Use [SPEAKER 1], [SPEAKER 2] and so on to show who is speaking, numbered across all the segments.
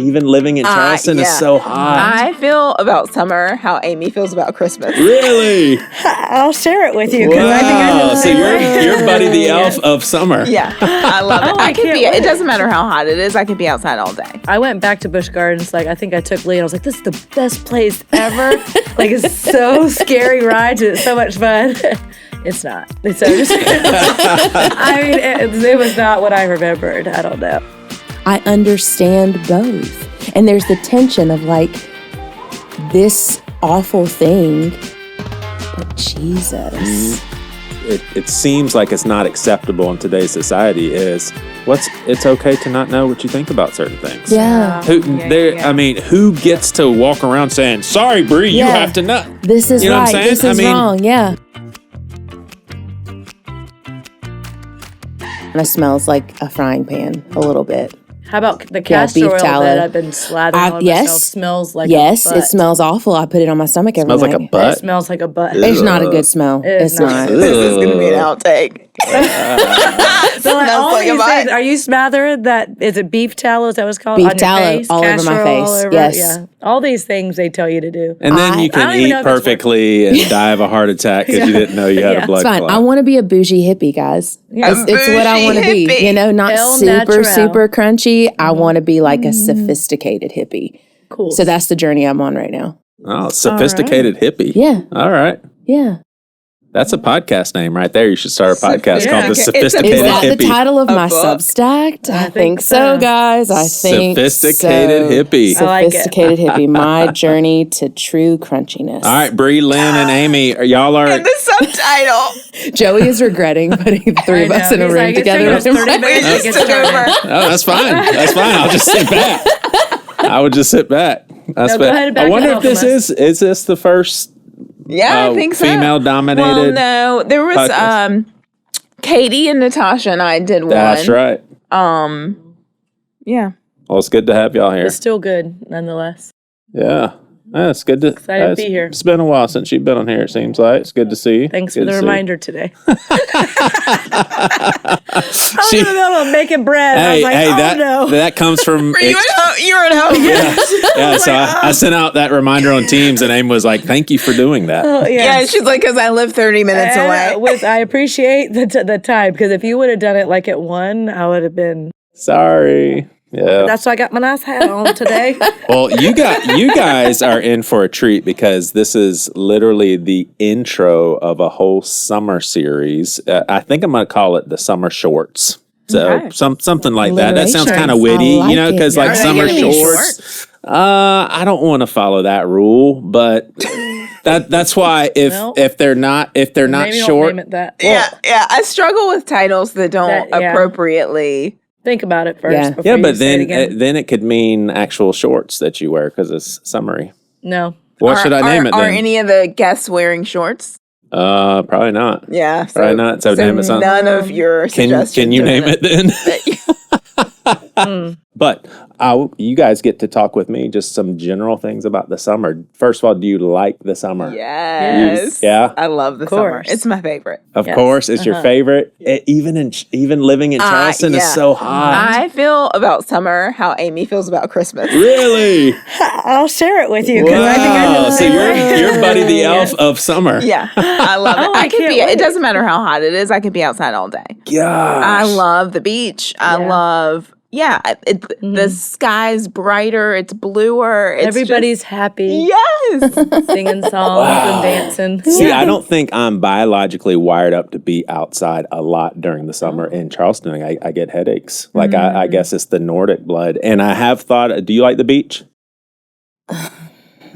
[SPEAKER 1] even living in Charleston is so hot.
[SPEAKER 2] I feel about summer how Amy feels about Christmas.
[SPEAKER 1] Really?
[SPEAKER 3] I'll share it with you.
[SPEAKER 1] Wow.
[SPEAKER 3] I think I know
[SPEAKER 1] So you're Buddy the Elf of summer.
[SPEAKER 2] Yeah, I love it. I could be. It doesn't matter how hot it is. I could be outside all day.
[SPEAKER 3] I went back to Busch Gardens. I think I took Lee. And I was like, "This is the best place ever." It's so scary rides. It's so much fun. It's not. It's so just. It was not what I remembered. I don't know.
[SPEAKER 4] I understand both. And there's the tension of this awful thing, but Jesus.
[SPEAKER 1] It seems like it's not acceptable in today's society it's okay to not know what you think about certain things.
[SPEAKER 4] Yeah.
[SPEAKER 1] Who gets to walk around saying, sorry, Bree, you have to know.
[SPEAKER 4] This is right. This is wrong. Yeah. And it smells like a frying pan a little bit.
[SPEAKER 3] How about the castor oil
[SPEAKER 4] tallow
[SPEAKER 3] that I've been slathering on myself? Smells like a butt.
[SPEAKER 4] It smells awful. I put it on my stomach every night.
[SPEAKER 1] Smells like a butt?
[SPEAKER 3] It smells like a butt.
[SPEAKER 4] It's not a good smell. It's not.
[SPEAKER 2] This is going to be an outtake.
[SPEAKER 3] So all these things, are you smothering that? Is it beef tallow? Is that what it's called?
[SPEAKER 4] Beef
[SPEAKER 3] on
[SPEAKER 4] tallow
[SPEAKER 3] your face?
[SPEAKER 4] all over my face. Yes.
[SPEAKER 3] Yeah. All these things they tell you to do.
[SPEAKER 1] And then you can eat perfectly and die of a heart attack because you didn't know you had a blood clot.
[SPEAKER 4] It's fine. I want to be a bougie hippie, guys.
[SPEAKER 2] Yeah.
[SPEAKER 4] It's what I want to be. Not super crunchy. I want to be like a sophisticated hippie.
[SPEAKER 3] Cool.
[SPEAKER 4] So that's the journey I'm on right now.
[SPEAKER 1] Oh, sophisticated hippie.
[SPEAKER 4] Yeah.
[SPEAKER 1] All right.
[SPEAKER 4] Yeah.
[SPEAKER 1] That's a podcast name right there. You should start a podcast called The Sophisticated
[SPEAKER 4] Hippie. Is that
[SPEAKER 1] Hippie.
[SPEAKER 4] the title of my Substack? I think so, guys. I think
[SPEAKER 1] Sophisticated Hippie.
[SPEAKER 4] Sophisticated Hippie. My journey to true crunchiness.
[SPEAKER 1] All right, Bree, Lynn, and Amy, y'all are...
[SPEAKER 2] And the subtitle.
[SPEAKER 4] Joey is regretting putting the three of us in a room together.
[SPEAKER 2] We just took over.
[SPEAKER 1] Oh, that's fine. That's fine. I'll just sit back. I would just sit back.
[SPEAKER 3] Go ahead and back
[SPEAKER 1] I wonder
[SPEAKER 3] up
[SPEAKER 1] if this is this the first...
[SPEAKER 2] Yeah, I think so.
[SPEAKER 1] Female-dominated.
[SPEAKER 2] Well, no, there was Katie and Natasha and I did one.
[SPEAKER 1] That's right.
[SPEAKER 2] Yeah.
[SPEAKER 1] Well, it's good to have y'all here.
[SPEAKER 3] It's still good, nonetheless.
[SPEAKER 1] Yeah. It's good to
[SPEAKER 3] excited to be here.
[SPEAKER 1] It's been a while since you've been on here, it seems like. It's good to see you.
[SPEAKER 3] Thanks for the reminder today. I was
[SPEAKER 1] She-
[SPEAKER 3] in the middle of making bread. I was like,
[SPEAKER 1] that comes from...
[SPEAKER 2] You were at home.
[SPEAKER 1] Yeah, so I sent out that reminder on Teams, and Aim was like, thank you for doing that.
[SPEAKER 3] Oh,
[SPEAKER 2] Yeah, she's like, because I live 30 minutes away.
[SPEAKER 3] I appreciate the time, because if you would have done it like at 1, I would have been...
[SPEAKER 1] Sorry. Yeah.
[SPEAKER 3] That's why I got my nice hat on today.
[SPEAKER 1] Well, you guys are in for a treat because this is literally the intro of a whole summer series. I think I'm going to call it the Summer Shorts. So something like that. That sounds kind of witty, because like summer shorts. I don't want to follow that rule, but that's why if they're not short,
[SPEAKER 3] name it that.
[SPEAKER 2] Yeah, I struggle with titles that don't appropriately.
[SPEAKER 3] Think about it first.
[SPEAKER 1] Yeah, but then it could mean actual shorts that you wear because it's summery.
[SPEAKER 3] No.
[SPEAKER 1] What should I name it then?
[SPEAKER 2] Are any of the guests wearing shorts?
[SPEAKER 1] Probably not.
[SPEAKER 2] Yeah,
[SPEAKER 1] probably not. So name it something.
[SPEAKER 2] None of your suggestions.
[SPEAKER 1] Can you name it then? But you guys get to talk with me just some general things about the summer. First of all, do you like the summer?
[SPEAKER 2] Yes.
[SPEAKER 1] Yeah.
[SPEAKER 2] I love the summer. It's my favorite.
[SPEAKER 1] Of course, it's your favorite. Even living in Charleston is so hot.
[SPEAKER 2] I feel about summer how Amy feels about Christmas.
[SPEAKER 1] Really?
[SPEAKER 3] I'll share it with you.
[SPEAKER 1] Wow.
[SPEAKER 3] I think I know
[SPEAKER 1] So you're Buddy the Elf of summer.
[SPEAKER 2] Yeah, I love it. I could be. It doesn't matter how hot it is. I could be outside all day.
[SPEAKER 1] Gosh.
[SPEAKER 2] I love the beach. I love. Yeah, the sky's brighter. It's bluer.
[SPEAKER 3] Everybody's happy.
[SPEAKER 2] Yes,
[SPEAKER 3] singing songs and dancing.
[SPEAKER 1] See, I don't think I'm biologically wired up to be outside a lot during the summer in Charleston. I get headaches. Like I guess it's the Nordic blood. And I have thought. Do you like the beach?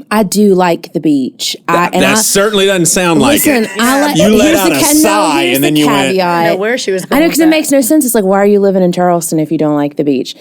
[SPEAKER 4] I do like the beach.
[SPEAKER 1] That certainly doesn't sound like it.
[SPEAKER 4] You
[SPEAKER 1] let out a sigh and then you went.
[SPEAKER 3] I know where she was going.
[SPEAKER 4] I know, because it makes no sense. It's like, why are you living in Charleston if you don't like the beach?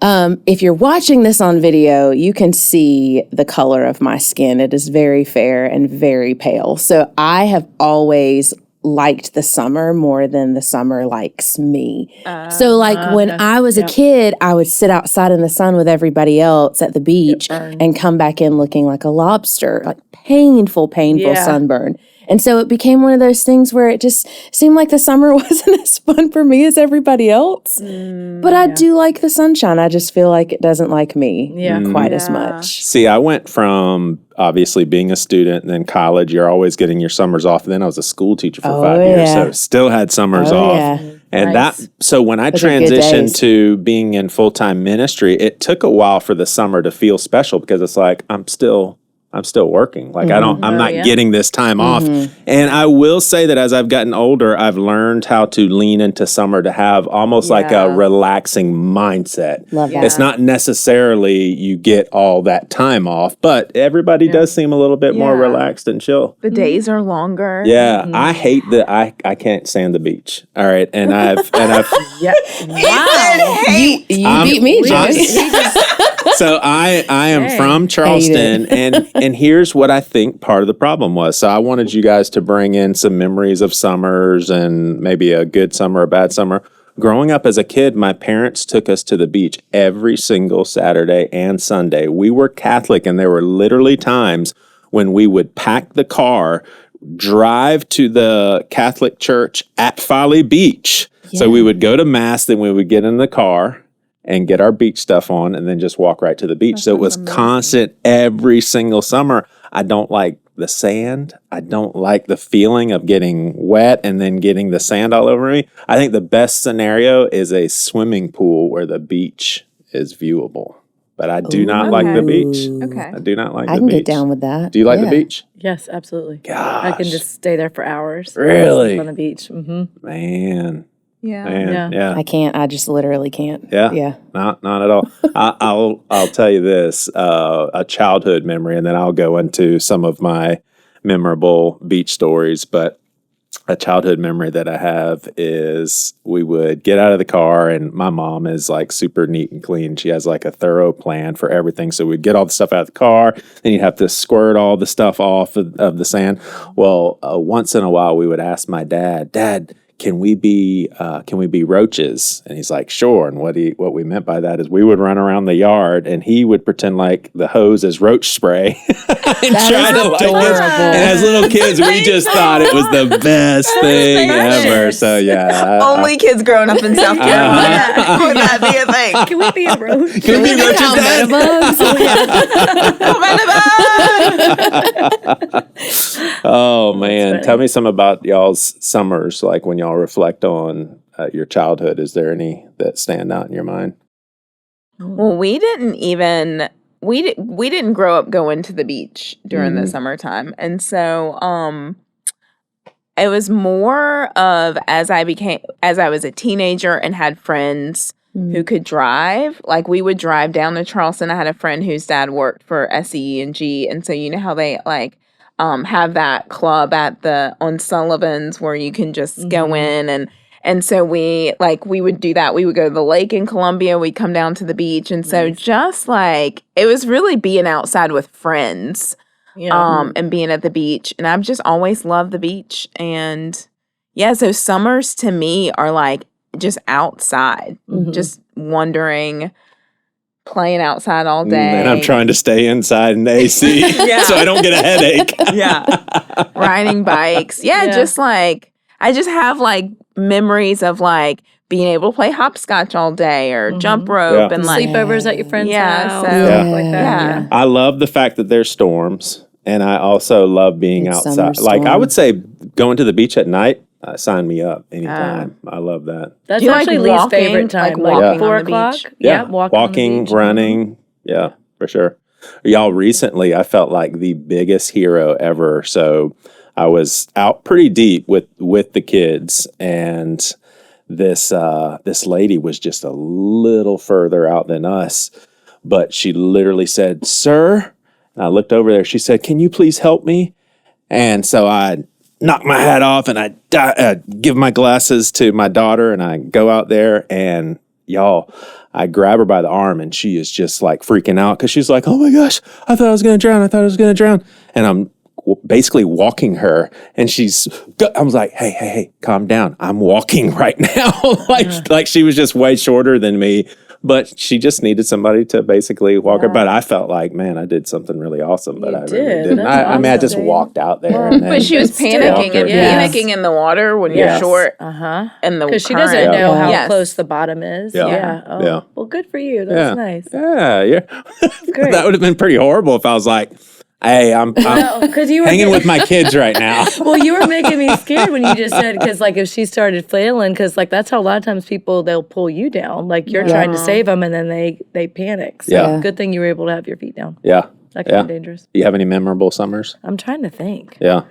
[SPEAKER 4] If you're watching this on video, you can see the color of my skin. It is very fair and very pale. So I have always liked the summer more than the summer likes me. So like when I was a kid, I would sit outside in the sun with everybody else at the beach and come back in looking like a lobster, like painful sunburn. And so it became one of those things where it just seemed like the summer wasn't as fun for me as everybody else. But I do like the sunshine. I just feel like it doesn't like me quite as much.
[SPEAKER 1] See, I went from obviously being a student and then college, you're always getting your summers off. And then I was a school teacher for 5 years, so still had summers off. Yeah. And so when I transitioned to being in full-time ministry, it took a while for the summer to feel special because it's like, I'm still working. Like I'm not getting this time off. And I will say that as I've gotten older, I've learned how to lean into summer to have almost like a relaxing mindset.
[SPEAKER 4] Love that.
[SPEAKER 1] It's not necessarily you get all that time off, but everybody does seem a little bit more relaxed and chill.
[SPEAKER 2] The days are longer.
[SPEAKER 1] Yeah. I hate I can't stand the beach. All right. And I've
[SPEAKER 2] Wow.
[SPEAKER 4] You beat me, Josh.
[SPEAKER 1] So I am from Charleston, and here's what I think part of the problem was. So I wanted you guys to bring in some memories of summers and maybe a good summer, a bad summer. Growing up as a kid, my parents took us to the beach every single Saturday and Sunday. We were Catholic, and there were literally times when we would pack the car, drive to the Catholic church at Folly Beach. Yeah. So we would go to Mass, then we would get in the car and get our beach stuff on and then just walk right to the beach. So it was constant every single summer. I don't like the sand. I don't like the feeling of getting wet and then getting the sand all over me. I think the best scenario is a swimming pool where the beach is viewable. But I do not like the beach.
[SPEAKER 2] Okay.
[SPEAKER 1] I do not like the beach.
[SPEAKER 4] I can get down with that.
[SPEAKER 1] Do you like the beach?
[SPEAKER 3] Yes, absolutely.
[SPEAKER 1] Gosh.
[SPEAKER 3] I can just stay there for hours.
[SPEAKER 1] Really?
[SPEAKER 3] On the beach. Mm-hmm.
[SPEAKER 1] Man.
[SPEAKER 2] Yeah.
[SPEAKER 4] I can't. I just literally can't.
[SPEAKER 1] Yeah. Not at all. I'll tell you this, a childhood memory, and then I'll go into some of my memorable beach stories. But a childhood memory that I have is we would get out of the car, and my mom is like super neat and clean. She has like a thorough plan for everything. So we'd get all the stuff out of the car, then you'd have to squirt all the stuff off of the sand. Well, once in a while we would ask my Dad, can we be roaches? And he's like, sure. And what we meant by that is we would run around the yard and he would pretend like the hose is roach spray and try to like it. And as little kids, we just thought it was the best thing ever. So yeah.
[SPEAKER 2] Only kids growing up in South Carolina would that be a thing.
[SPEAKER 3] Can we be a roach?
[SPEAKER 1] Can we be roaches, Dad? Oh man. Tell me some about y'all's summers, like when y'all reflect on your childhood. Is there any that stand out in your mind?
[SPEAKER 2] Well, we didn't grow up going to the beach during the summertime. And so it was more of as I was a teenager and had friends who could drive, like we would drive down to Charleston. I had a friend whose dad worked for SEE&G, and so you know how they like have that club on Sullivan's where you can just go in and so we would do that. We would go to the lake in Columbia. We'd come down to the beach. And so just like, it was really being outside with friends and being at the beach. And I've just always loved the beach. And yeah, so summers to me are like just outside, just wandering, playing outside all day.
[SPEAKER 1] And I'm trying to stay inside in the AC so I don't get a headache.
[SPEAKER 2] Riding bikes. Just like, I just have like memories of like being able to play hopscotch all day or jump rope and like
[SPEAKER 3] sleepovers at your friend's house.
[SPEAKER 2] So
[SPEAKER 3] like that.
[SPEAKER 1] I love the fact that there's storms, and I also love being outside. Like I would say going to the beach at night, sign me up anytime. I love that.
[SPEAKER 3] That's actually Lee's favorite time.
[SPEAKER 2] Like
[SPEAKER 3] 4 o'clock.
[SPEAKER 1] Yeah,
[SPEAKER 3] walking,
[SPEAKER 1] running. Yeah, for sure. Y'all, recently I felt like the biggest hero ever. So I was out pretty deep with the kids, and this lady was just a little further out than us, but she literally said, "Sir," and I looked over there. She said, "Can you please help me?" And so I knock my hat off and I give my glasses to my daughter, and I go out there, and y'all, I grab her by the arm, and she is just like freaking out because she's like, "Oh my gosh, I thought I was going to drown. And I'm basically walking her, and I was like, hey, calm down. I'm walking right now. Like she was just way shorter than me, But she just needed somebody to basically walk her. But I felt like, man, I did something really awesome. But I really didn't. I mean, I just walked out there. And
[SPEAKER 2] but she was panicking in the water when you're short. And the
[SPEAKER 3] because she doesn't know how close the bottom is. Well, good for you. That's nice.
[SPEAKER 1] Yeah. That would have been pretty horrible if I was like, hey, I'm you were hanging with my kids right now.
[SPEAKER 3] Well, you were making me scared when you just said, because like if she started flailing, because like that's how a lot of times they'll pull you down. Like you're trying to save them and then they panic. So good thing you were able to have your feet down.
[SPEAKER 1] Yeah.
[SPEAKER 3] That could be dangerous.
[SPEAKER 1] Do you have any memorable summers?
[SPEAKER 3] I'm trying to think.
[SPEAKER 1] Yeah.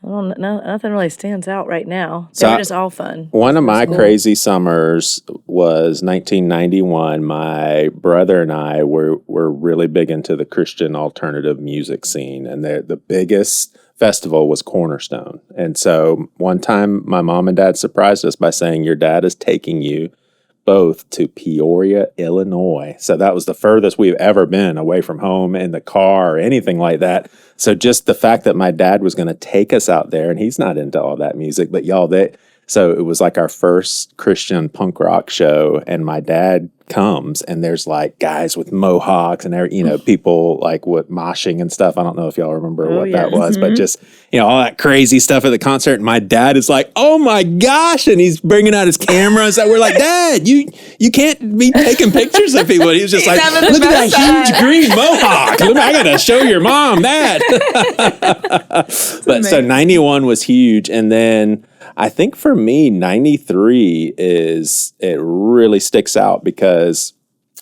[SPEAKER 3] Well, nothing really stands out right now. They were just all fun.
[SPEAKER 1] One of my crazy summers was 1991. My brother and I were really big into the Christian alternative music scene, and the biggest festival was Cornerstone. And so one time my mom and dad surprised us by saying, your dad is taking you both to Peoria, Illinois. So that was the furthest we've ever been away from home in the car or anything like that. So just the fact that my dad was going to take us out there, and he's not into all that music, but so it was like our first Christian punk rock show, and my dad comes, and there's like guys with mohawks and people like with moshing and stuff. I don't know if y'all remember what that was, but just all that crazy stuff at the concert. And my dad is like, "Oh my gosh!" and he's bringing out his cameras. And we're like, "Dad, you can't be taking pictures of people." He was just like, "Look at that huge green mohawk! I gotta show your mom that." But so 91 was huge, and then I think for me, 93 it really sticks out because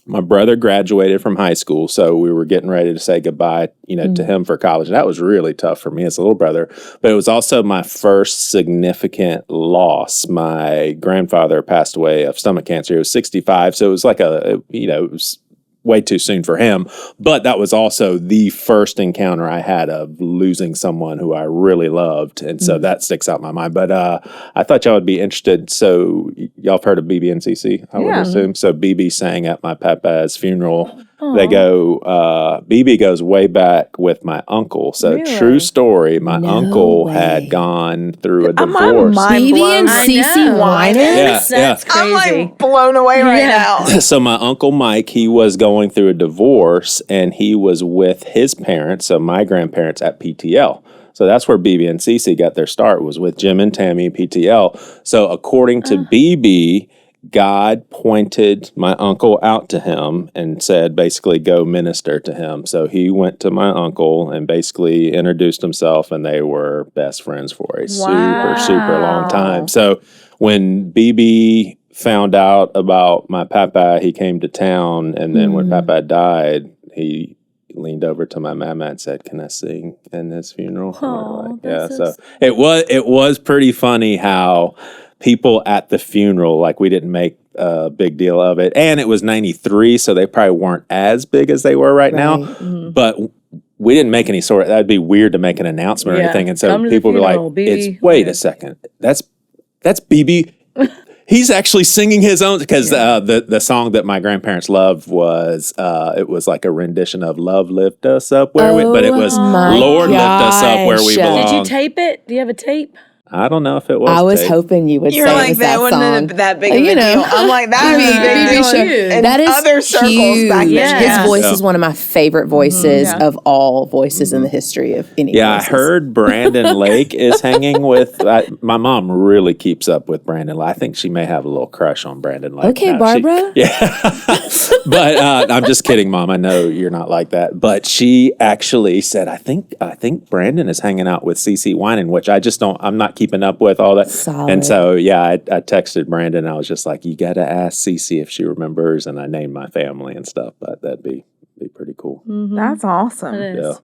[SPEAKER 1] my brother graduated from high school, so we were getting ready to say goodbye, to him for college. And that was really tough for me as a little brother, but it was also my first significant loss. My grandfather passed away of stomach cancer. He was 65, so it was like it was way too soon for him, but that was also the first encounter I had of losing someone who I really loved, and so that sticks out in my mind. But I thought y'all would be interested. So y'all have heard of BB and CC, I would assume. So BB sang at my papa's funeral. They go, BB goes way back with my uncle. So true story, my uncle had gone through a divorce.
[SPEAKER 2] BB and CC Winans?
[SPEAKER 3] That's crazy.
[SPEAKER 2] I'm like blown away right now.
[SPEAKER 1] So my uncle Mike, he was going through a divorce, and he was with his parents, so my grandparents, at PTL. So that's where BB and CC got their start, was with Jim and Tammy PTL. So according to BB, God pointed my uncle out to him and said, basically, go minister to him. So he went to my uncle and basically introduced himself, and they were best friends for a super long time. So when BB found out about my papa, he came to town, and then when papa died, he leaned over to my mama and said, "Can I sing in his funeral?" So it was pretty funny how people at the funeral, like, we didn't make a big deal of it. And it was 93, so they probably weren't as big as they were right now. Mm-hmm. But we didn't make any that'd be weird to make an announcement or anything. And so people would be like, wait a second, that's BB. He's actually singing his own, because the song that my grandparents loved was, it was like a rendition of Love Lift Us Up, but it was Lord Lift Us Up Where We Belong.
[SPEAKER 3] Did you tape it? Do you have a tape?
[SPEAKER 1] I don't know if it was.
[SPEAKER 4] I was hoping you would say
[SPEAKER 2] like, that wasn't that big of a deal. I'm like, that would be a big deal. And
[SPEAKER 4] that is
[SPEAKER 2] other circles back then.
[SPEAKER 4] His voice is one of my favorite voices of all voices in the history of any voices.
[SPEAKER 1] I heard Brandon Lake is hanging with, my mom really keeps up with Brandon Lake. I think she may have a little crush on Brandon Lake.
[SPEAKER 4] Okay, Barbara.
[SPEAKER 1] But I'm just kidding, Mom. I know you're not like that. But she actually said, I think Brandon is hanging out with CC Winan, which I'm not keeping up with all that.
[SPEAKER 4] Solid.
[SPEAKER 1] And so, I texted Brandon. I was just like, you got to ask Cece if she remembers. And I named my family and stuff, but that'd be pretty cool.
[SPEAKER 2] Mm-hmm. That's awesome.
[SPEAKER 3] It is.
[SPEAKER 1] Yeah.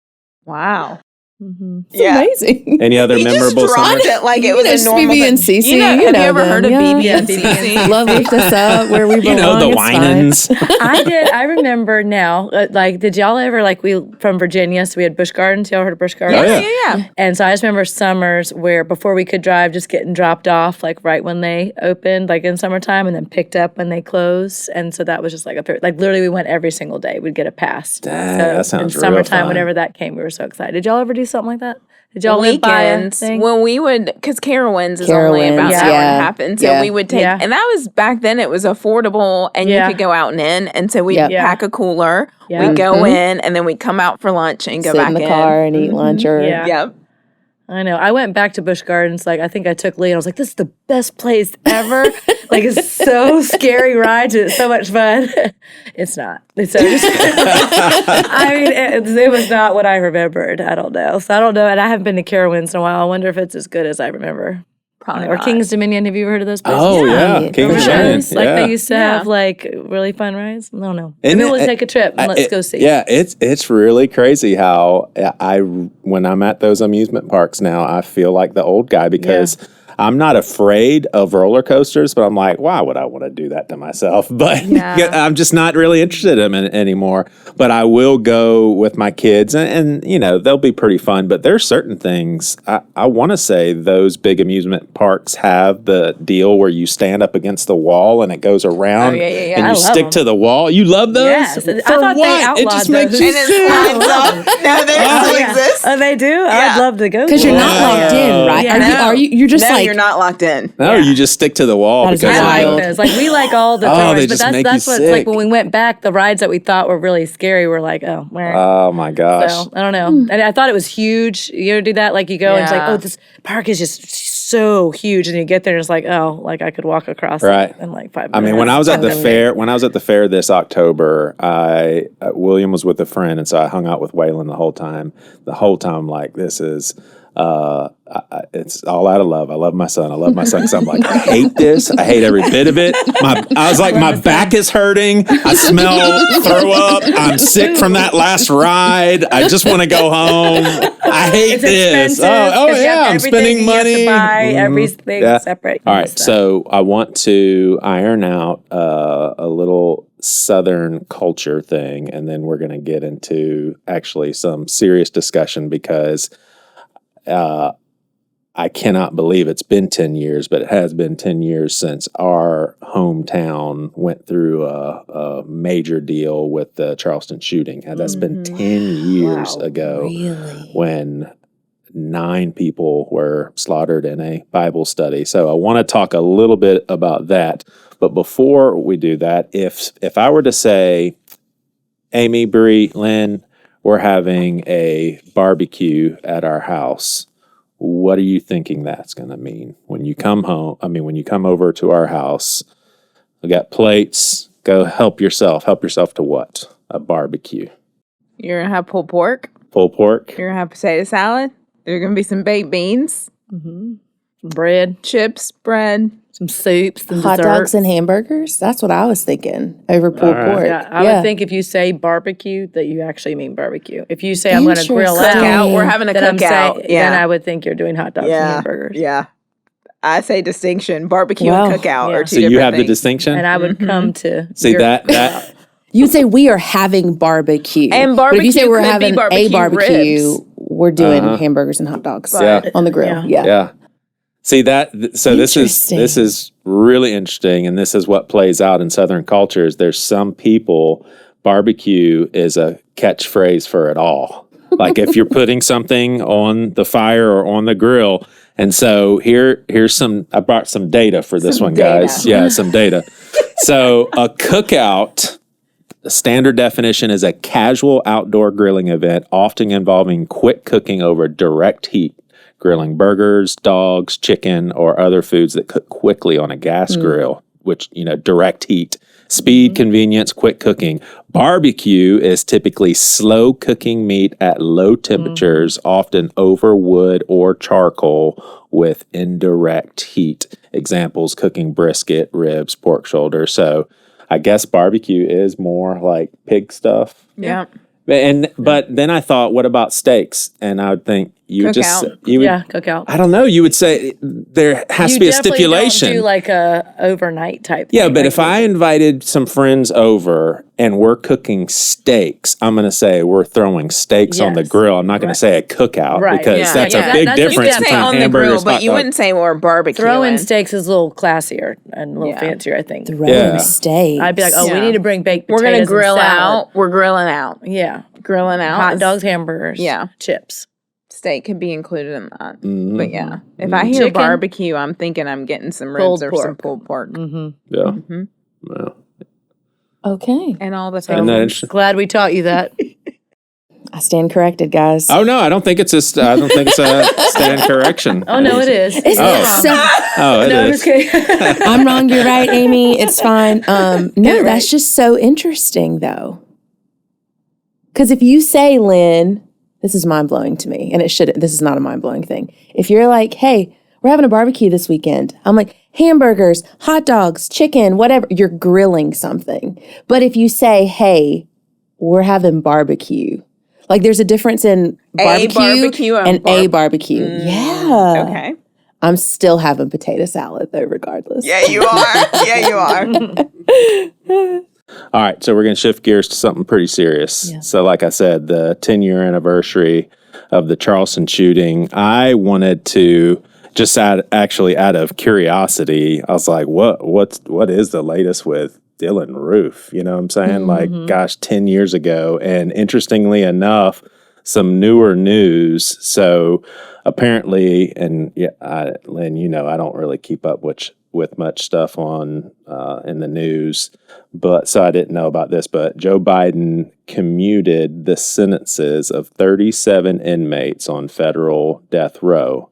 [SPEAKER 2] Wow.
[SPEAKER 4] Mm-hmm. It's amazing.
[SPEAKER 1] Any other memorable summers?
[SPEAKER 2] It like it was a normal
[SPEAKER 4] BB and CC.
[SPEAKER 2] Have you ever heard of BB and CC?
[SPEAKER 4] Love Lift Us Up Where We Belong.
[SPEAKER 1] The Winans.
[SPEAKER 3] I did. I remember now. Did y'all ever we from Virginia? So we had Busch Gardens. Y'all heard of Busch Gardens?
[SPEAKER 2] Yeah.
[SPEAKER 3] And so I just remember summers where before we could drive, just getting dropped off right when they opened, in summertime, and then picked up when they closed. And so that was just literally we went every single day. We'd get a pass.
[SPEAKER 1] That sounds
[SPEAKER 3] in summertime, whenever that came, we were so excited. Did y'all ever do something like that? Did y'all live by a thing?
[SPEAKER 2] When we would, because Carowinds is only about an hour and a half, and so we would take, and that was back then. It was affordable, and you could go out and in, and so we'd pack a cooler, we'd go in, and then we'd come out for lunch and go back in
[SPEAKER 4] the car and eat lunch. Or
[SPEAKER 3] I know. I went back to Busch Gardens. Like, I think I took Lee, and I was like, "This is the best place ever." Like, it's so scary rides. It's so much fun. It's not. It's I mean, it was not what I remembered. I don't know. So I don't know. And I haven't been to Carowinds in a while. I wonder if it's as good as I remember.
[SPEAKER 2] Probably
[SPEAKER 3] or
[SPEAKER 2] not.
[SPEAKER 3] King's Dominion. Have you ever heard of those places?
[SPEAKER 1] Oh, yeah. King's Dominion.
[SPEAKER 3] Like, they used to have, like, really fun rides? I don't know. Maybe we'll take a trip and let's go see.
[SPEAKER 1] Yeah, it's really crazy how when I'm at those amusement parks now, I feel like the old guy because I'm not afraid of roller coasters, but I'm like, why would I want to do that to myself? But I'm just not really interested in them anymore. But I will go with my kids, and you know, they'll be pretty fun. But there's certain things, I want to say those big amusement parks have the deal where you stand up against the wall and it goes around and you stick to the wall. You love those?
[SPEAKER 3] Yes.
[SPEAKER 1] For
[SPEAKER 3] I thought
[SPEAKER 1] what?
[SPEAKER 3] they outlawed
[SPEAKER 1] It just makes
[SPEAKER 3] those.
[SPEAKER 1] you
[SPEAKER 2] And it
[SPEAKER 1] sick.
[SPEAKER 2] slides up. No, they still exist.
[SPEAKER 3] Oh, they do? I'd love to go.
[SPEAKER 4] because you're not locked in, right?
[SPEAKER 3] Yeah.
[SPEAKER 4] Are you? You're just
[SPEAKER 2] No,
[SPEAKER 4] like
[SPEAKER 2] you're not locked in.
[SPEAKER 1] No, you just stick to the wall
[SPEAKER 4] That is
[SPEAKER 1] because
[SPEAKER 3] I
[SPEAKER 4] wild.
[SPEAKER 3] like those. Like, we like all the
[SPEAKER 1] Oh,
[SPEAKER 3] toys,
[SPEAKER 1] they
[SPEAKER 3] but
[SPEAKER 1] just make
[SPEAKER 3] that's
[SPEAKER 1] you
[SPEAKER 3] what it's like
[SPEAKER 1] sick.
[SPEAKER 3] when we went back, the rides that we thought were really scary were like, oh, where?
[SPEAKER 1] oh my gosh.
[SPEAKER 3] So, I don't know. And I thought it was huge. You ever do that? Like, you go and it's like, oh, this park is just so huge. And you get there and it's like, oh, like I could walk across it in like 5 minutes.
[SPEAKER 1] I mean, when I was at the fair, this October, William was with a friend, and so I hung out with Waylon the whole time. Like, this is, it's all out of love. I love my son. I love my son. Because I'm like, I hate this. I hate every bit of it. I was like, my back is hurting. I smell throw up. I'm sick from that last ride. I just want to go home. I hate
[SPEAKER 3] it's
[SPEAKER 1] this. I'm spending money.
[SPEAKER 3] You have to buy everything separate.
[SPEAKER 1] All right, so I want to iron out a little Southern culture thing, and then we're going to get into actually some serious discussion because I cannot believe it's been 10 years, but it has been 10 years since our hometown went through a major deal with the Charleston shooting. And that's been 10 years ago when 9 people were slaughtered in a Bible study. So I want to talk a little bit about that. But before we do that, if I were to say, Amy, Bree, Lynn, we're having a barbecue at our house, what are you thinking that's going to mean when you come home? I mean, when you come over to our house, we got plates. Go help yourself. Help yourself to what? A barbecue.
[SPEAKER 2] You're going to have pulled pork.
[SPEAKER 1] Pulled pork.
[SPEAKER 2] You're going to have potato salad. There's going to be some baked beans.
[SPEAKER 3] Bread.
[SPEAKER 2] Chips, bread.
[SPEAKER 3] Some soups, some
[SPEAKER 4] hot
[SPEAKER 3] desserts.
[SPEAKER 4] dogs and hamburgers. That's what I was thinking over pulled pork.
[SPEAKER 3] Yeah, I would think if you say barbecue, that you actually mean barbecue. If you say I'm going to grill out,
[SPEAKER 2] we're having a cookout.
[SPEAKER 3] Then I would think you're doing hot dogs and hamburgers.
[SPEAKER 2] Yeah. I say distinction. Barbecue and cookout are two
[SPEAKER 1] So you
[SPEAKER 2] different
[SPEAKER 1] have
[SPEAKER 2] things.
[SPEAKER 1] the distinction?
[SPEAKER 3] And I would come to
[SPEAKER 1] See that
[SPEAKER 4] You say we are having barbecue.
[SPEAKER 2] And
[SPEAKER 4] but if you say
[SPEAKER 2] barbecue
[SPEAKER 4] we're
[SPEAKER 2] could
[SPEAKER 4] having
[SPEAKER 2] be barbecue
[SPEAKER 4] a barbecue,
[SPEAKER 2] ribs.
[SPEAKER 4] we're doing hamburgers and hot dogs
[SPEAKER 1] Yeah.
[SPEAKER 4] on the grill. Yeah.
[SPEAKER 1] See that? So this is really interesting, and this is what plays out in Southern cultures. There's some people, barbecue is a catchphrase for it all. Like if you're putting something on the fire or on the grill, and so here's some. I brought some data for this one, guys. Yeah, some data. So a cookout. The standard definition is a casual outdoor grilling event, often involving quick cooking over direct heat. Grilling burgers, dogs, chicken, or other foods that cook quickly on a gas grill, which, direct heat. Speed, convenience, quick cooking. Barbecue is typically slow cooking meat at low temperatures, often over wood or charcoal with indirect heat. Examples, cooking brisket, ribs, pork shoulder. So I guess barbecue is more like pig stuff.
[SPEAKER 2] Yeah.
[SPEAKER 1] But then I thought, what about steaks? And I would think
[SPEAKER 3] cookout.
[SPEAKER 1] I don't know. You would say there has to be a stipulation.
[SPEAKER 3] You definitely don't do like a overnight type.
[SPEAKER 1] Yeah,
[SPEAKER 3] thing,
[SPEAKER 1] but if I invited some friends over and we're cooking steaks, I'm going to say we're throwing steaks on the grill. I'm not going to say a cookout because that's a big difference between
[SPEAKER 2] on the
[SPEAKER 1] hamburgers.
[SPEAKER 2] grill, but you wouldn't say we're barbecuing.
[SPEAKER 3] Throwing steaks is a little classier and a little fancier, I think.
[SPEAKER 4] Throwing steaks.
[SPEAKER 3] I'd be like, we need to bring baked potatoes.
[SPEAKER 2] We're going to grill
[SPEAKER 3] and salad.
[SPEAKER 2] out. We're grilling out.
[SPEAKER 3] Yeah.
[SPEAKER 2] Grilling out.
[SPEAKER 3] Hot dogs, hamburgers.
[SPEAKER 2] Yeah.
[SPEAKER 3] Chips.
[SPEAKER 2] Steak could be included in that.
[SPEAKER 1] Mm-hmm.
[SPEAKER 2] But yeah, if I hear
[SPEAKER 3] Chicken.
[SPEAKER 2] barbecue, I'm thinking I'm getting some ribs
[SPEAKER 3] Pulled
[SPEAKER 2] or
[SPEAKER 3] pork.
[SPEAKER 2] some pulled pork.
[SPEAKER 3] Mm-hmm.
[SPEAKER 1] Yeah.
[SPEAKER 2] Mm-hmm.
[SPEAKER 1] Well,
[SPEAKER 4] Okay.
[SPEAKER 2] And all the
[SPEAKER 1] Isn't that
[SPEAKER 2] things.
[SPEAKER 1] interesting?
[SPEAKER 3] Glad we taught you that.
[SPEAKER 4] I stand corrected, guys.
[SPEAKER 1] Oh no, I don't think it's a stand correction.
[SPEAKER 3] Oh, no, it is.
[SPEAKER 4] It's
[SPEAKER 1] Oh.
[SPEAKER 4] so,
[SPEAKER 1] Oh, it
[SPEAKER 3] No, I'm
[SPEAKER 1] is.
[SPEAKER 3] just kidding.
[SPEAKER 4] I'm wrong. You're right, Amy. It's fine. No, that's just so interesting, though. Because if you say, Lynn, this is mind blowing to me, and it shouldn't. This is not a mind blowing thing. If you're like, hey, we're having a barbecue this weekend, I'm like, hamburgers, hot dogs, chicken, whatever. You're grilling something. But if you say, hey, we're having barbecue, like there's a difference in barbecue and a barbecue. Yeah.
[SPEAKER 2] Okay.
[SPEAKER 4] I'm still having potato salad though, regardless.
[SPEAKER 2] Yeah, you are. Yeah, you are.
[SPEAKER 1] All right, so we're going to shift gears to something pretty serious.
[SPEAKER 4] Yeah.
[SPEAKER 1] So like I said, the 10-year anniversary of the Charleston shooting, I wanted to just out of curiosity, I was like, what is the latest with Dylan Roof? You know what I'm saying? Like, gosh, 10 years ago. And interestingly enough, some newer news. So apparently, and yeah, Lynn, you know, I don't really keep up with much stuff on in the news, but so I didn't know about this, but Joe Biden commuted the sentences of 37 inmates on federal death row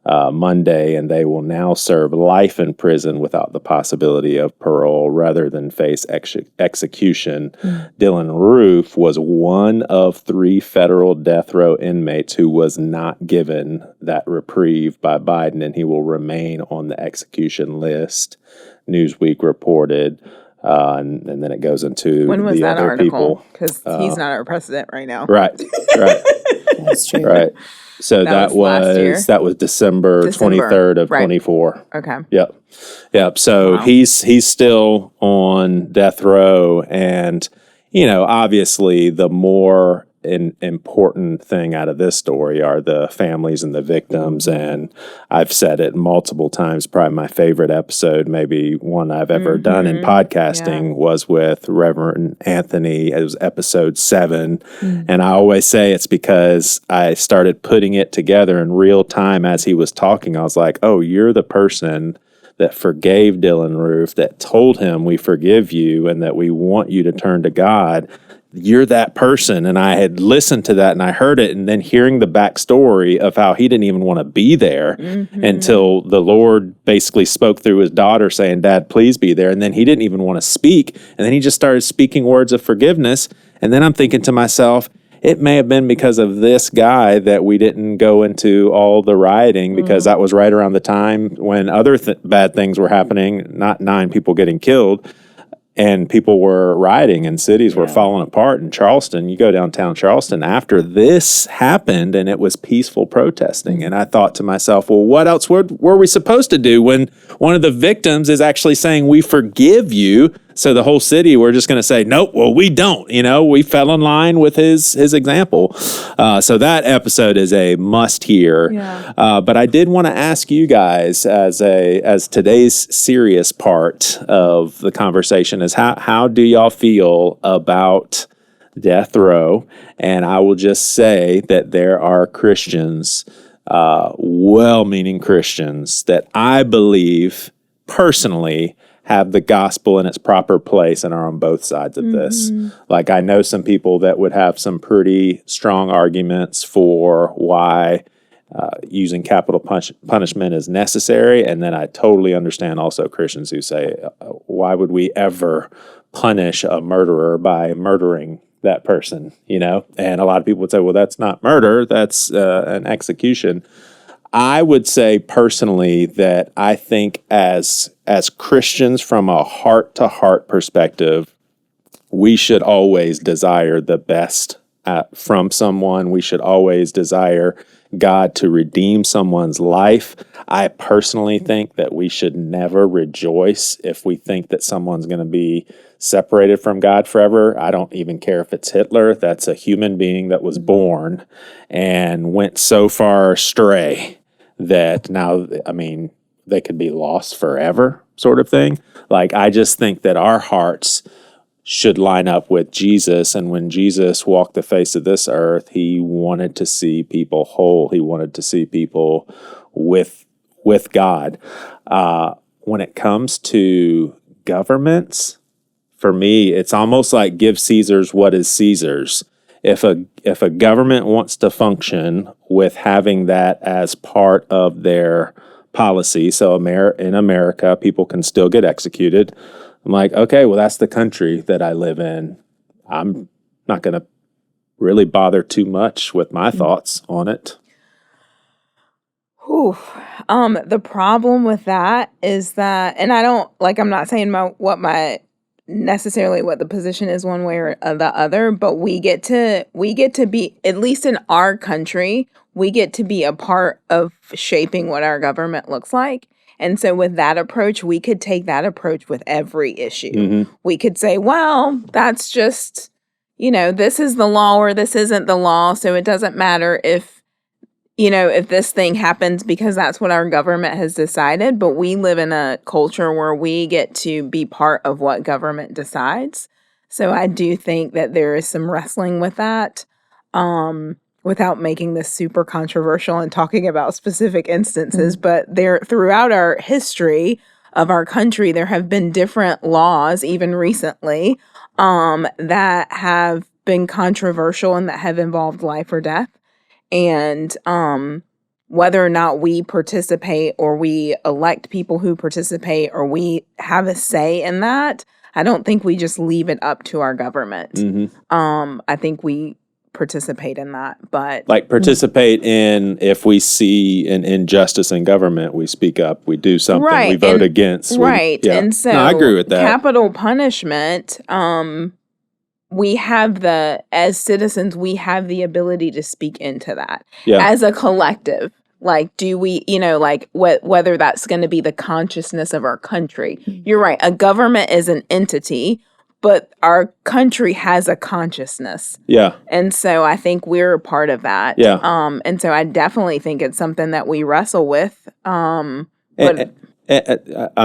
[SPEAKER 1] Monday, and they will now serve life in prison without the possibility of parole rather than face execution. Dylan Roof was one of 3 federal death row inmates who was not given that reprieve by Biden, and he will remain on the execution list, Newsweek reported. And then it goes into
[SPEAKER 2] When was
[SPEAKER 1] the
[SPEAKER 2] that
[SPEAKER 1] other
[SPEAKER 2] article?
[SPEAKER 1] people.
[SPEAKER 2] Because he's not our president right now.
[SPEAKER 1] Right.
[SPEAKER 4] That's true.
[SPEAKER 1] Right. So
[SPEAKER 2] That was last year?
[SPEAKER 1] that was December 23rd of
[SPEAKER 2] Right.
[SPEAKER 1] 24.
[SPEAKER 2] Okay.
[SPEAKER 1] Yep. So
[SPEAKER 2] Wow.
[SPEAKER 1] he's still on death row, and you know, obviously the more important thing out of this story are the families and the victims. And I've said it multiple times, probably my favorite episode, maybe one I've ever done in podcasting, was with Reverend Anthony. It was episode 7. And I always say it's because I started putting it together in real time as he was talking. I was like, oh, you're the person that forgave Dylan Roof, that told him we forgive you and that we want you to turn to God. You're that person. And I had listened to that and I heard it, and then hearing the backstory of how he didn't even want to be there until the Lord basically spoke through his daughter saying, Dad, please be there. And then he didn't even want to speak. And then he just started speaking words of forgiveness. And then I'm thinking to myself, it may have been because of this guy that we didn't go into all the rioting, because that was right around the time when other bad things were happening, not 9 people getting killed. And people were rioting and cities were falling apart in Charleston. You go downtown Charleston after this happened, and it was peaceful protesting. And I thought to myself, well, what else were we supposed to do when one of the victims is actually saying, we forgive you? So the whole city, we're just going to say, nope, well, we don't. You know, we fell in line with his example. So that episode is a must hear.
[SPEAKER 2] Yeah.
[SPEAKER 1] But I did want to ask you guys, as today's serious part of the conversation, is how do y'all feel about death row? And I will just say that there are Christians, well-meaning Christians, that I believe personally have the gospel in its proper place and are on both sides of this. Like, I know some people that would have some pretty strong arguments for why using capital punishment is necessary. And then I totally understand also Christians who say, why would we ever punish a murderer by murdering that person, you know? And a lot of people would say, well, that's not murder, that's an execution. I would say personally that I think as Christians, from a heart-to-heart perspective, we should always desire the best from someone. We should always desire God to redeem someone's life. I personally think that we should never rejoice if we think that someone's going to be separated from God forever. I don't even care if it's Hitler. That's a human being that was born and went so far astray that now, I mean, they could be lost forever, sort of thing. Like, I just think that our hearts should line up with Jesus. And when Jesus walked the face of this earth, he wanted to see people whole. He wanted to see people with God. When it comes to governments, for me, it's almost like give Caesar's what is Caesar's. If a government wants to function with having that as part of their policy, so in America, people can still get executed. I'm like, okay, well, that's the country that I live in. I'm not going to really bother too much with my thoughts on it.
[SPEAKER 2] The problem with that is that, and I don't, I'm not saying what the position is one way or the other, but we get to be, at least in our country, we get to be a part of shaping what our government looks like. And so with that approach, we could take that approach with every issue. Mm-hmm. We could say, well, that's just, this is the law or this isn't the law. So it doesn't matter if this thing happens because that's what our government has decided. But we live in a culture where we get to be part of what government decides. So I do think that there is some wrestling with that. Without making this super controversial and talking about specific instances, but throughout our history of our country, there have been different laws, even recently, that have been controversial and that have involved life or death. And whether or not we participate or we elect people who participate or we have a say in that, I don't think we just leave it up to our government. Mm-hmm. I think we participate in that, but
[SPEAKER 1] participate in, if we see an injustice in government, we speak up, we do something,
[SPEAKER 2] right.
[SPEAKER 1] We vote against.
[SPEAKER 2] And so
[SPEAKER 1] I agree with that.
[SPEAKER 2] Capital punishment, we have as citizens, we have the ability to speak into that as a collective. Do we, whether that's going to be the consciousness of our country. Mm-hmm. You're right. A government is an entity, but our country has a consciousness. Yeah. And so I think we're a part of that. Yeah. And so I definitely think it's something that we wrestle with. I'm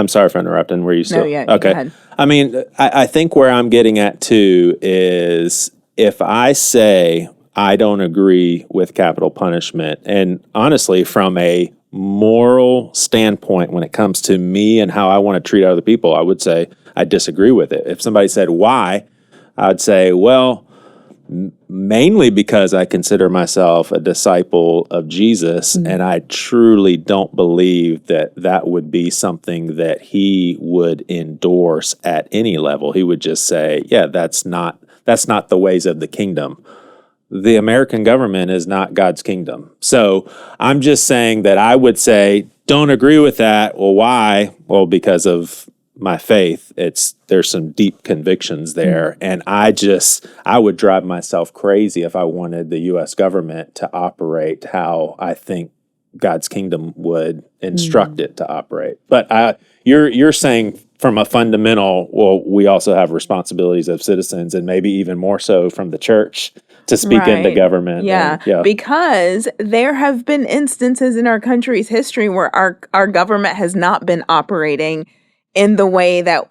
[SPEAKER 2] sorry for interrupting. Were you still?
[SPEAKER 3] No, yeah.
[SPEAKER 1] Okay.
[SPEAKER 3] Go ahead.
[SPEAKER 1] I mean, I think where I'm getting at too is if I say I don't agree with capital punishment, and honestly, from a moral standpoint, when it comes to me and how I want to treat other people, I would say I disagree with it. If somebody said why, I would say, well, mainly because I consider myself a disciple of Jesus, and I truly don't believe that would be something that he would endorse at any level. He would just say, yeah, that's not the ways of the kingdom. The American government is not God's kingdom. So I'm just saying that I would say, don't agree with that. Well, why? Well, because of my faith. There's some deep convictions there. And I would drive myself crazy if I wanted the U.S. government to operate how I think God's kingdom would instruct it to operate. But you're saying from a fundamental, well, we also have responsibilities of citizens, and maybe even more so from the church to speak into government.
[SPEAKER 2] Yeah, because there have been instances in our country's history where our government has not been operating in the way that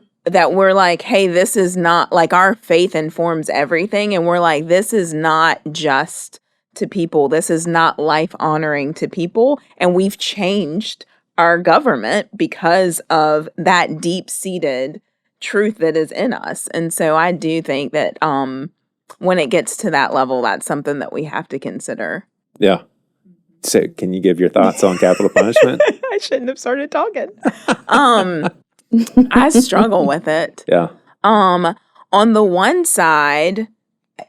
[SPEAKER 2] we're like, hey, this is not, our faith informs everything. And we're like, this is not just to people. This is not life honoring to people. And we've changed our government because of that deep seated truth that is in us. And so I do think that when it gets to that level, that's something that we have to consider. Yeah.
[SPEAKER 1] So can you give your thoughts on capital punishment?
[SPEAKER 2] I shouldn't have started talking. I struggle with it.
[SPEAKER 1] Yeah.
[SPEAKER 2] On the one side,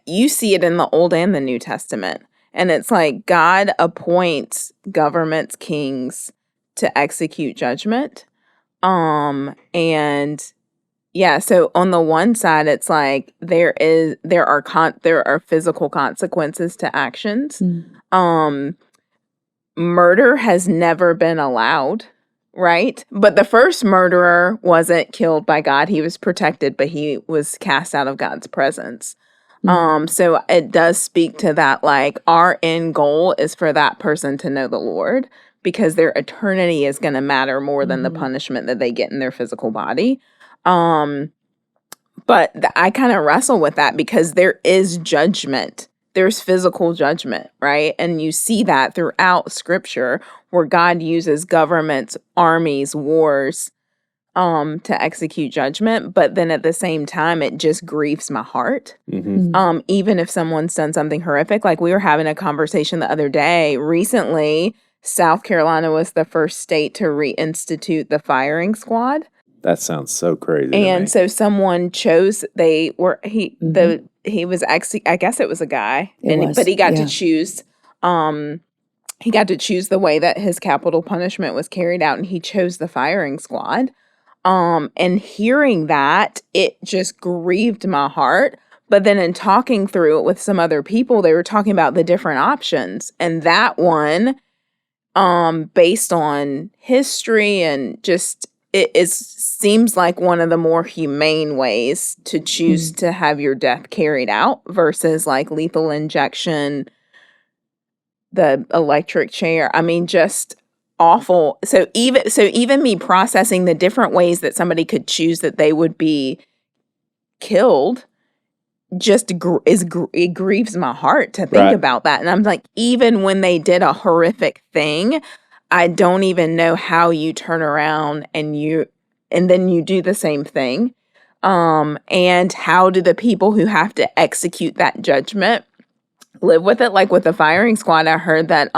[SPEAKER 2] you see it in the Old and the New Testament. And it's like God appoints governments, kings to execute judgment. And yeah, so on the one side, it's like there are physical consequences to actions. Murder has never been allowed. Right? But the first murderer wasn't killed by God. He was protected, but he was cast out of God's presence. So it does speak to that, our end goal is for that person to know the Lord, because their eternity is going to matter more than the punishment that they get in their physical body. But I kind of wrestle with that because there is judgment. There's physical judgment, right? And you see that throughout Scripture where God uses governments, armies, wars to execute judgment. But then at the same time, it just grieves my heart.
[SPEAKER 1] Mm-hmm.
[SPEAKER 2] Even if someone's done something horrific. Like we were having a conversation the other day. Recently, South Carolina was the first state to reinstitute the firing squad.
[SPEAKER 1] That sounds so crazy.
[SPEAKER 2] And so someone chose, he was actually, I guess it was a guy, but he got to choose, he got to choose the way that his capital punishment was carried out, and he chose the firing squad. And hearing that, it just grieved my heart. But then in talking through it with some other people, they were talking about the different options. And that one, based on history and just, seems like one of the more humane ways to choose to have your death carried out versus like lethal injection, the electric chair. I mean, just awful. So even me processing the different ways that somebody could choose that they would be killed, just it grieves my heart to think about that. And I'm like, even when they did a horrific thing, I don't even know how you turn around and then you do the same thing. And how do the people who have to execute that judgment live with it? Like with the firing squad, I heard that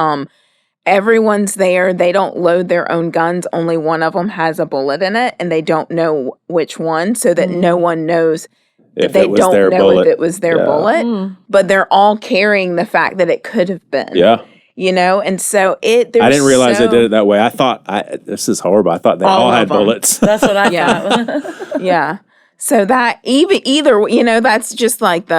[SPEAKER 2] everyone's there. They don't load their own guns. Only one of them has a bullet in it, and they don't know which one, so that no one knows.
[SPEAKER 1] If
[SPEAKER 2] they don't know if it was their bullet, but they're all carrying the fact that it could have been.
[SPEAKER 1] Yeah.
[SPEAKER 2] You know, and so
[SPEAKER 1] I didn't realize they did it that way. I thought, this is horrible. I thought they all had bullets.
[SPEAKER 3] That's what I thought.
[SPEAKER 2] Yeah. So that either, you know, that's just like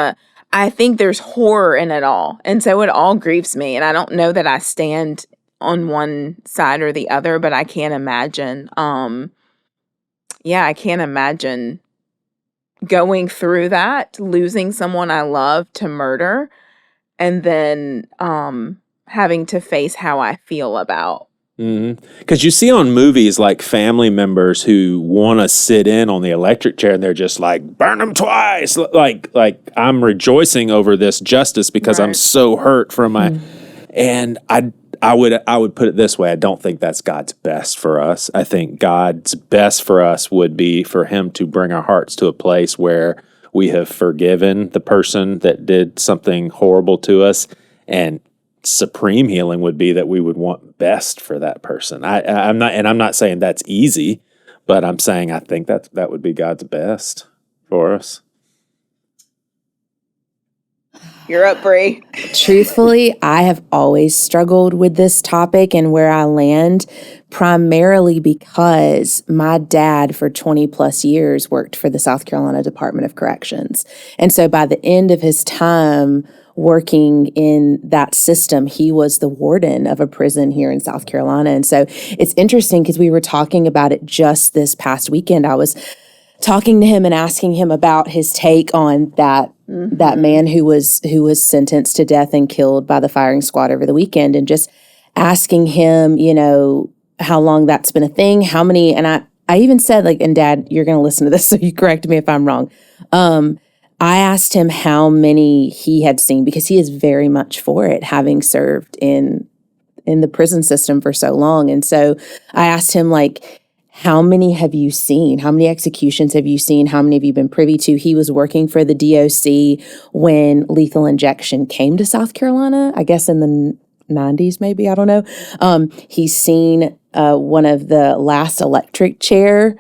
[SPEAKER 2] I think there's horror in it all. And so it all grieves me. And I don't know that I stand on one side or the other, but I can't imagine. I can't imagine going through that, losing someone I love to murder, and then having to face how I feel about.
[SPEAKER 1] Because you see on movies like family members who want to sit in on the electric chair and they're just like, burn them twice. Like I'm rejoicing over this justice because I'm so hurt from my, and I would put it this way. I don't think that's God's best for us. I think God's best for us would be for him to bring our hearts to a place where we have forgiven the person that did something horrible to us, and supreme healing would be that we would want best for that person. I'm not saying that's easy, but I'm saying I think that would be God's best for us.
[SPEAKER 2] You're up, Bree.
[SPEAKER 4] Truthfully, I have always struggled with this topic and where I land, primarily because my dad for 20 plus years worked for the South Carolina Department of Corrections. And so by the end of his time working in that system, he was the warden of a prison here in South Carolina. And so it's interesting because we were talking about it just this past weekend. I was talking to him and asking him about his take on that man who was sentenced to death and killed by the firing squad over the weekend, and just asking him, you know, how long that's been a thing, how many, and I even said, like, and Dad, you're going to listen to this, so you correct me if I'm wrong. I asked him how many he had seen, because he is very much for it, having served in the prison system for so long. And so I asked him, like, how many have you seen? How many executions have you seen? How many have you been privy to? He was working for the DOC when lethal injection came to South Carolina, I guess in the 90s, maybe, I don't know. He's seen one of the last electric chair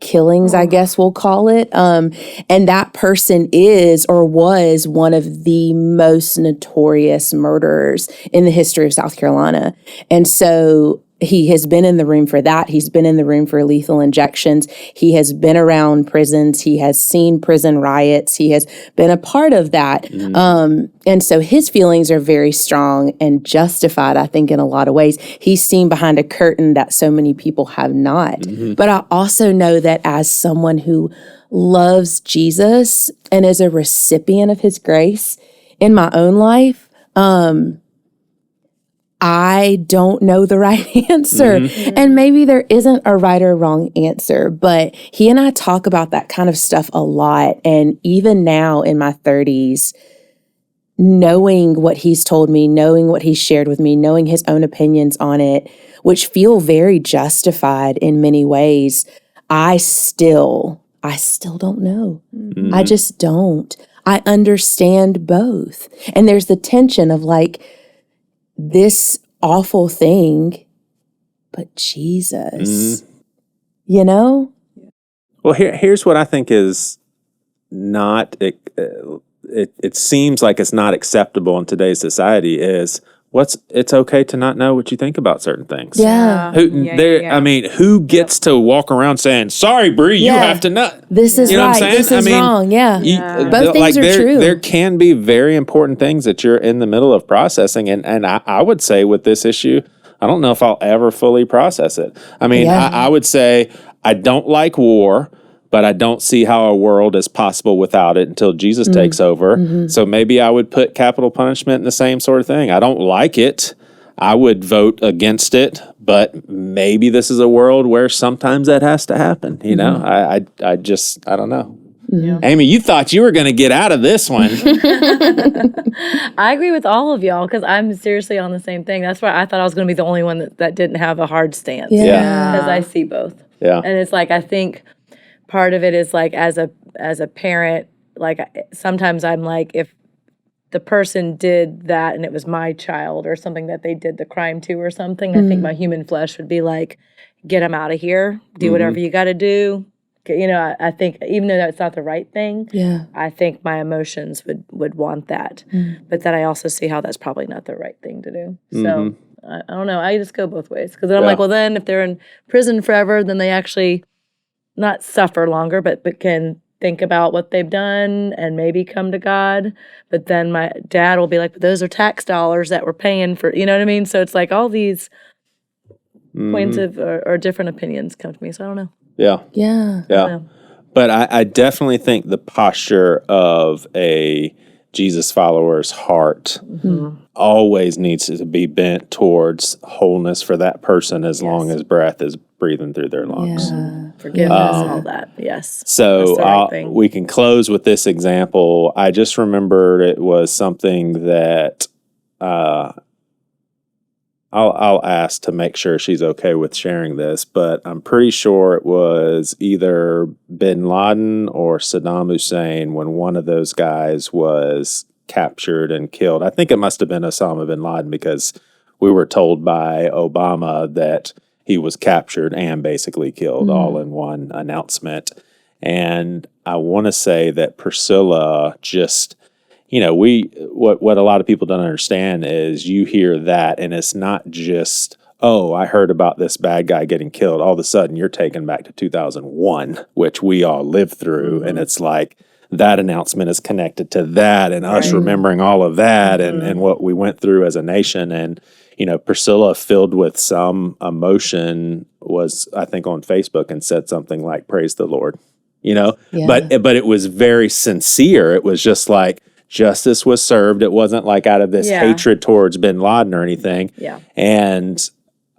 [SPEAKER 4] killings, I guess we'll call it. And that person is or was one of the most notorious murderers in the history of South Carolina. And so he has been in the room for that. He's been in the room for lethal injections. He has been around prisons. He has seen prison riots. He has been a part of that. And so his feelings are very strong and justified, I think, in a lot of ways. He's seen behind a curtain that so many people have not. But I also know that as someone who loves Jesus and is a recipient of his grace in my own life, I don't know the right answer. And maybe there isn't a right or wrong answer, but he and I talk about that kind of stuff a lot. And even now in my 30s, knowing what he's told me, knowing what he's shared with me, knowing his own opinions on it, which feel very justified in many ways, I still don't know. I just don't. I understand both. And there's the tension of like, this awful thing, but Jesus, you know?
[SPEAKER 1] Well, here's what I think is not, it seems like it's not acceptable in today's society is it's okay to not know what you think about certain things.
[SPEAKER 4] Yeah.
[SPEAKER 1] I mean, who gets to walk around saying, sorry, Bree, you have to not.
[SPEAKER 4] This is
[SPEAKER 1] you know
[SPEAKER 4] right.
[SPEAKER 1] What I'm saying?
[SPEAKER 4] This is wrong. Yeah. Both things are true.
[SPEAKER 1] There can be very important things that you're in the middle of processing. And I would say with this issue, I don't know if I'll ever fully process it. I mean, I would say I don't like war, but I don't see how a world is possible without it until Jesus takes over. So maybe I would put capital punishment in the same sort of thing. I don't like it. I would vote against it, but maybe this is a world where sometimes that has to happen. You know, I don't know. Amy, you thought you were going to get out of this one.
[SPEAKER 3] I agree with all of y'all because I'm seriously on the same thing. That's why I thought I was going to be the only one that didn't have a hard stance. Because I see both. Yeah. And it's like, I think part of it is like as a parent, like sometimes I'm like, if the person did that and it was my child or something that they did the crime to or something, I think my human flesh would be like, get them out of here, do whatever you got to do. You know, I think even though that's not the right thing, I think my emotions would want that. But then I also see how that's probably not the right thing to do. So I don't know. I just go both ways. Because then I'm like, well, then if they're in prison forever, then they actually not suffer longer, but can think about what they've done and maybe come to God. But then my dad will be like, but those are tax dollars that we're paying for, you know what I mean? So it's like all these points of or different opinions come to me. So I don't know.
[SPEAKER 1] Yeah. But I definitely think the posture of a Jesus follower's heart always needs to be bent towards wholeness for that person as long as breath is breathing through their lungs.
[SPEAKER 3] Forgiveness, all that. Yes.
[SPEAKER 1] So we can close with this example. I just remembered it was something that I'll ask to make sure she's okay with sharing this, but I'm pretty sure it was either bin Laden or Saddam Hussein when one of those guys was captured and killed. I think it must have been Osama bin Laden because we were told by Obama that he was captured and basically killed all in one announcement. And I want to say that Priscilla just, you know, what a lot of people don't understand is you hear that and it's not just, oh, I heard about this bad guy getting killed. All of a sudden you're taken back to 2001, which we all lived through. And it's like that announcement is connected to that and us remembering all of that and what we went through as a nation. And, you know, Priscilla, filled with some emotion, was, I think, on Facebook and said something like, praise the Lord, you know, but it was very sincere. It was just like, justice was served. It wasn't like out of this hatred towards bin Laden or anything. And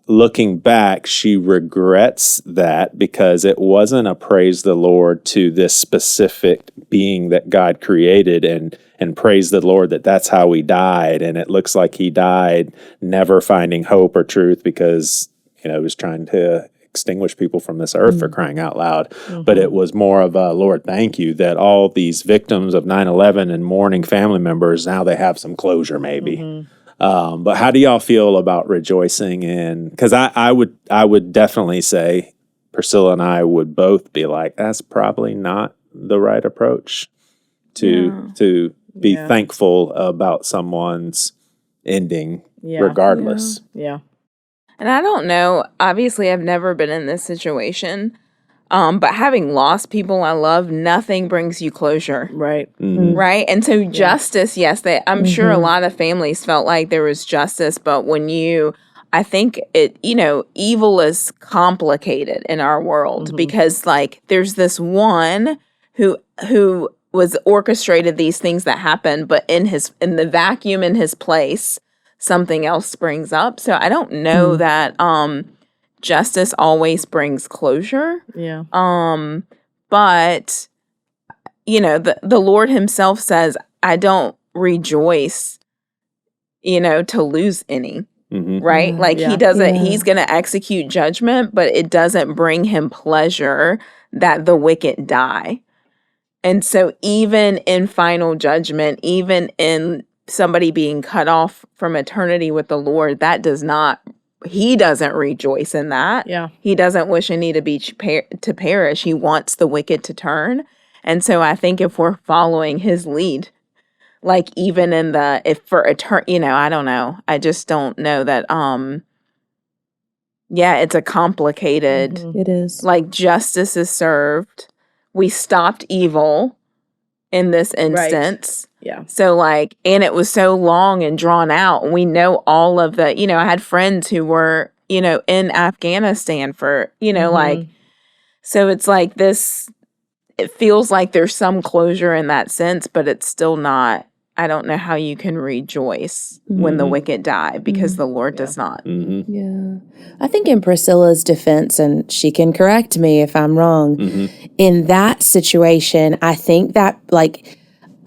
[SPEAKER 1] looking back, she regrets that because it wasn't a praise the Lord to this specific being that God created and praise the Lord that that's how he died. And it looks like he died never finding hope or truth because, you know, he was trying to extinguish people from this earth for crying out loud. But it was more of a, Lord, thank you that all these victims of 9/11 and mourning family members, now they have some closure maybe. But how do y'all feel about rejoicing in, because I would definitely say Priscilla and I would both be like, that's probably not the right approach to be thankful about someone's ending regardless.
[SPEAKER 2] And I don't know, obviously I've never been in this situation, but having lost people I love, nothing brings you closure. Right. Right? And so justice, yes, I'm sure a lot of families felt like there was justice, but when I think evil is complicated in our world because like there's this one who was orchestrated these things that happened, but in the vacuum in his place, something else springs up. So I don't know that justice always brings closure.
[SPEAKER 3] Yeah.
[SPEAKER 2] But the Lord himself says, I don't rejoice, to lose any. Right? Like he doesn't, he's going to execute judgment, but it doesn't bring him pleasure that the wicked die. And so even in final judgment, even in somebody being cut off from eternity with the Lord, he doesn't rejoice in that. Yeah. He doesn't wish any to perish. He wants the wicked to turn. And so I think if we're following his lead, like even in I don't know. I just don't know that, it's a complicated,
[SPEAKER 4] it is.
[SPEAKER 2] Like justice is served. We stopped evil in this instance. Right.
[SPEAKER 3] Yeah.
[SPEAKER 2] So and it was so long and drawn out. And we know all of the, I had friends who were, in Afghanistan for, so it's like this, it feels like there's some closure in that sense, but it's still not. I don't know how you can rejoice when the wicked die because the Lord does not.
[SPEAKER 4] Yeah. I think in Priscilla's defense, and she can correct me if I'm wrong, in that situation, I think that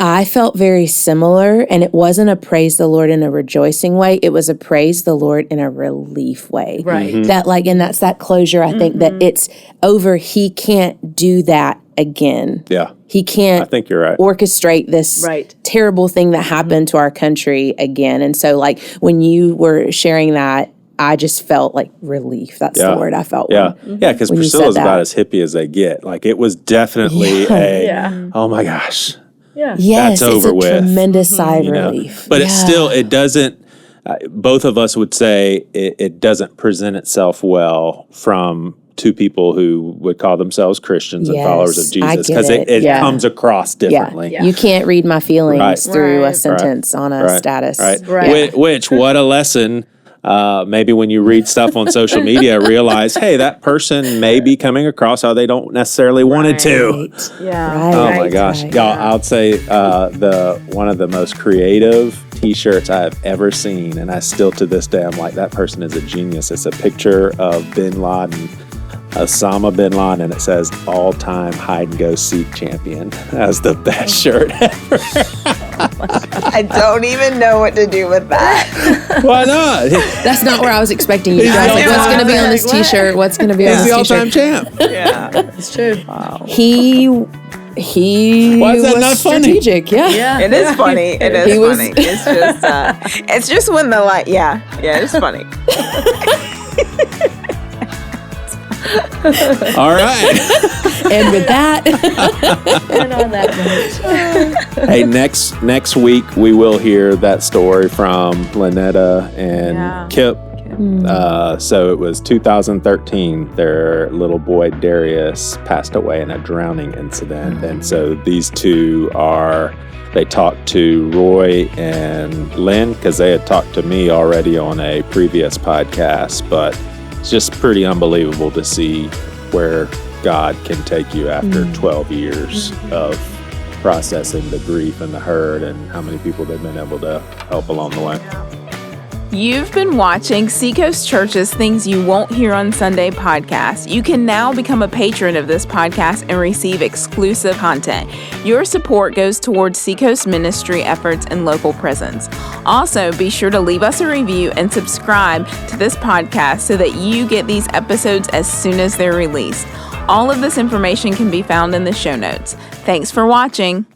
[SPEAKER 4] I felt very similar, and it wasn't a praise the Lord in a rejoicing way. It was a praise the Lord in a relief way.
[SPEAKER 3] Right.
[SPEAKER 4] That and that's that closure. I think that it's over. He can't do that again.
[SPEAKER 1] Yeah.
[SPEAKER 4] He can't
[SPEAKER 1] I think you're right.
[SPEAKER 4] orchestrate this terrible thing that happened to our country again. And so when you were sharing that, I just felt relief. That's the word I felt.
[SPEAKER 1] Yeah. Yeah. Because Priscilla's about as hippie as they get. It was definitely oh my gosh.
[SPEAKER 3] Yeah.
[SPEAKER 4] Yes.
[SPEAKER 1] That's over
[SPEAKER 4] it's a
[SPEAKER 1] with.
[SPEAKER 4] Tremendous sigh of relief.
[SPEAKER 1] But it doesn't, both of us would say it doesn't present itself well from two people who would call themselves Christians and followers of Jesus, because it comes across differently.
[SPEAKER 4] Yeah. You can't read my feelings through a sentence on a status.
[SPEAKER 1] Right. Which, what a lesson. Maybe when you read stuff on social media, realize, hey, that person may be coming across how they don't necessarily wanted to.
[SPEAKER 2] Yeah.
[SPEAKER 1] Oh my gosh. Y'all, I'll say one of the most creative T-shirts I have ever seen, and I still to this day, I'm like, that person is a genius. It's a picture of bin Laden, Osama bin Laden, and it says all-time hide-and-go-seek champion. That's the best shirt ever.
[SPEAKER 2] I don't even know what to do with that.
[SPEAKER 1] Why not?
[SPEAKER 4] That's not where I was expecting you guys. What's going to be on this T-shirt? What's going to be on this T-shirt?
[SPEAKER 1] He's the all-time champ.
[SPEAKER 2] Yeah.
[SPEAKER 3] It's true.
[SPEAKER 2] Wow.
[SPEAKER 4] He
[SPEAKER 1] Why is that
[SPEAKER 4] was
[SPEAKER 1] not funny?
[SPEAKER 4] Strategic. Yeah.
[SPEAKER 2] It is funny. It is funny. It's just when the it's funny.
[SPEAKER 1] All right.
[SPEAKER 4] And with that,
[SPEAKER 3] And on that note.
[SPEAKER 1] Hey, next week we will hear that story from Lynetta and Kip. So it was 2013. Their little boy Darius passed away in a drowning incident, and so these two they talked to Roy and Lynn because they had talked to me already on a previous podcast, but it's just pretty unbelievable to see where God can take you after 12 years of processing the grief and the hurt, and how many people they've been able to help along the way.
[SPEAKER 2] You've been watching Seacoast Church's Things You Won't Hear on Sunday podcast. You can now become a patron of this podcast and receive exclusive content. Your support goes towards Seacoast ministry efforts and local presence. Also, be sure to leave us a review and subscribe to this podcast so that you get these episodes as soon as they're released. All of this information can be found in the show notes. Thanks for watching.